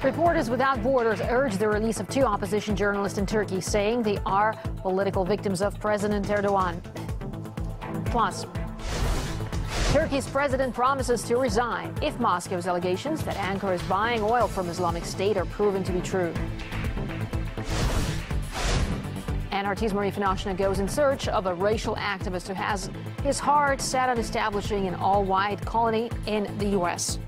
Reporters Without Borders urge the release of two opposition journalists in Turkey, saying they are political victims of President Erdogan. Plus, Turkey's president promises to resign if Moscow's allegations that Ankara is buying oil from Islamic State are proven to be true. And RT's Maria Finoshina goes in search of a racial activist who has his heart set on establishing an all-white colony in the U.S.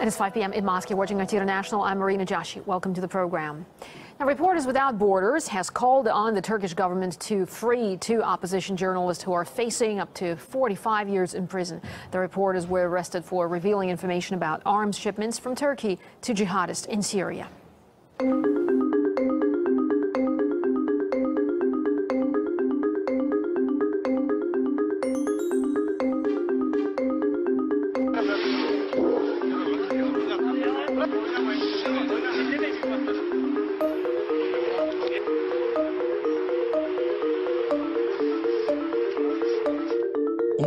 It is 5 p.m. in Moscow. Watching RT International, I'm Maria Finoshina. Welcome to the program. Now, Reporters Without Borders has called on the Turkish government to free two opposition journalists who are facing up to 45 years in prison. The reporters were arrested for revealing information about arms shipments from Turkey to jihadists in Syria.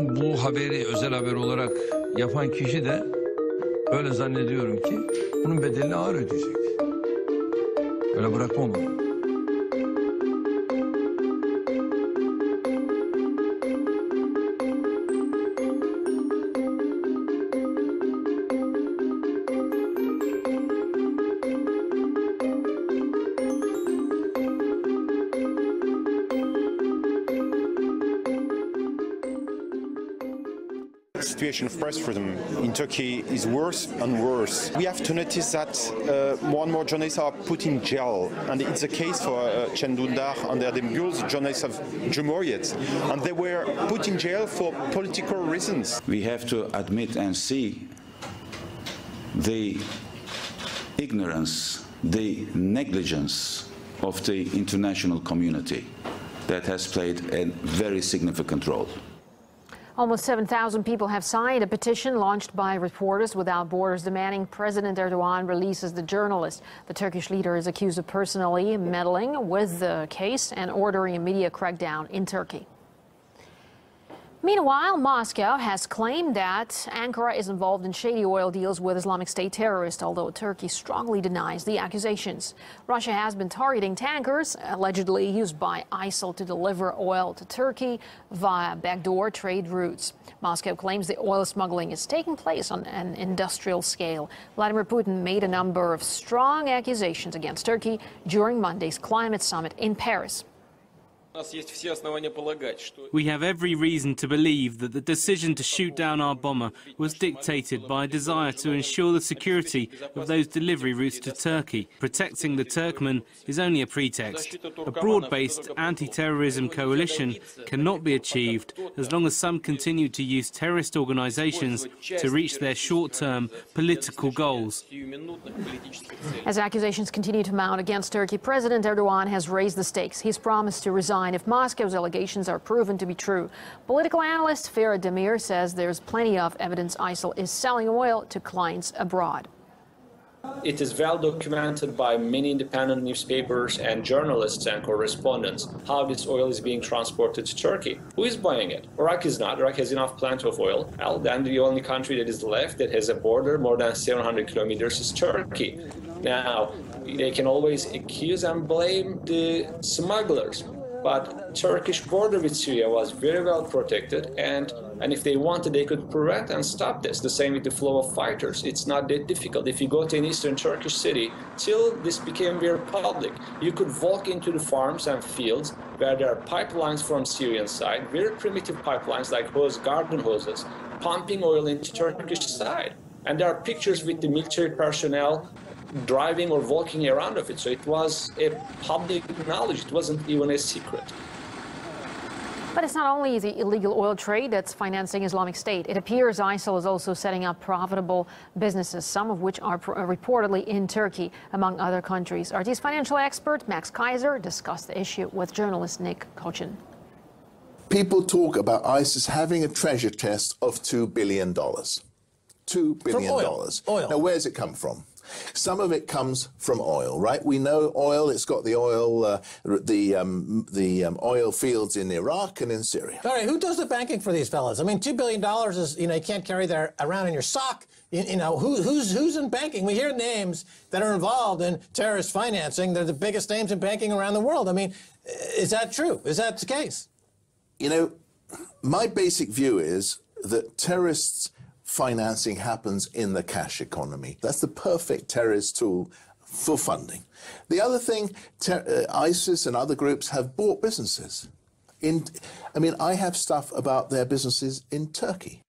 Bu haberi özel haber olarak yapan kişi de öyle zannediyorum ki bunun bedelini ağır ödeyecek. Öyle bırakmam onu. The situation of press freedom in Turkey is worse and worse. We have to notice that more and more journalists are put in jail, and it's the case for Can Dündar and Erdem Gür's journalists of Cumhuriyet, and they were put in jail for political reasons. We have to admit and see the ignorance, the negligence of the international community that has played a very significant role. Almost 7,000 people have signed a petition launched by Reporters Without Borders demanding President Erdogan releases the journalist. The Turkish leader is accused of personally meddling with the case and ordering a media crackdown in Turkey. Meanwhile, Moscow has claimed that Ankara is involved in shady oil deals with Islamic State terrorists, although Turkey strongly denies the accusations. Russia has been targeting tankers allegedly used by ISIL to deliver oil to Turkey via backdoor trade routes. Moscow claims the oil smuggling is taking place on an industrial scale. Vladimir Putin made a number of strong accusations against Turkey during Monday's climate summit in Paris. We have every reason to believe that the decision to shoot down our bomber was dictated by a desire to ensure the security of those delivery routes to Turkey. Protecting the Turkmen is only a pretext. A broad-based anti-terrorism coalition cannot be achieved as long as some continue to use terrorist organizations to reach their short-term political goals. As accusations continue to mount against Turkey, President Erdogan has raised the stakes. He's promised to resign if Moscow's allegations are proven to be true. Political analyst Farah Demir says there's plenty of evidence ISIL is selling oil to clients abroad. It is well documented by many independent newspapers and journalists and correspondents how this oil is being transported to Turkey. Who is buying it? Iraq is not. Iraq has enough plenty of oil. Well, then the only country that is left that has a border more than 700 kilometers is Turkey. Now, they can always accuse and blame the smugglers. But Turkish border with Syria was very well protected, and if they wanted, they could prevent and stop this. The same with the flow of fighters. It's not that difficult. If you go to an eastern Turkish city, till this became very public, you could walk into the farms and fields where there are pipelines from Syrian side, very primitive pipelines like garden hoses, pumping oil into Turkish side. And there are pictures with the military personnel driving or walking around of it. So it was a public knowledge. It wasn't even a secret. But it's not only the illegal oil trade that's financing Islamic State. It appears ISIL is also setting up profitable businesses, some of which are reportedly in Turkey, among other countries. RT's financial expert Max Kaiser discussed the issue with journalist Nick Cochin. People talk about ISIS having a treasure chest of $2 billion. $2 billion. Oil. Now, where's it come from? Some of it comes from oil, right? We know oil. It's got the oil, oil fields in Iraq and in Syria. All right, who does the banking for these fellas? I mean, $2 billion is, you can't carry that around in your sock. Who's in banking? We hear names that are involved in terrorist financing. They're the biggest names in banking around the world. I mean, is that true? Is that the case? My basic view is that terrorists financing happens in the cash economy. That's the perfect terrorist tool for funding. The other thing, ISIS and other groups have bought businesses. I have stuff about their businesses in Turkey.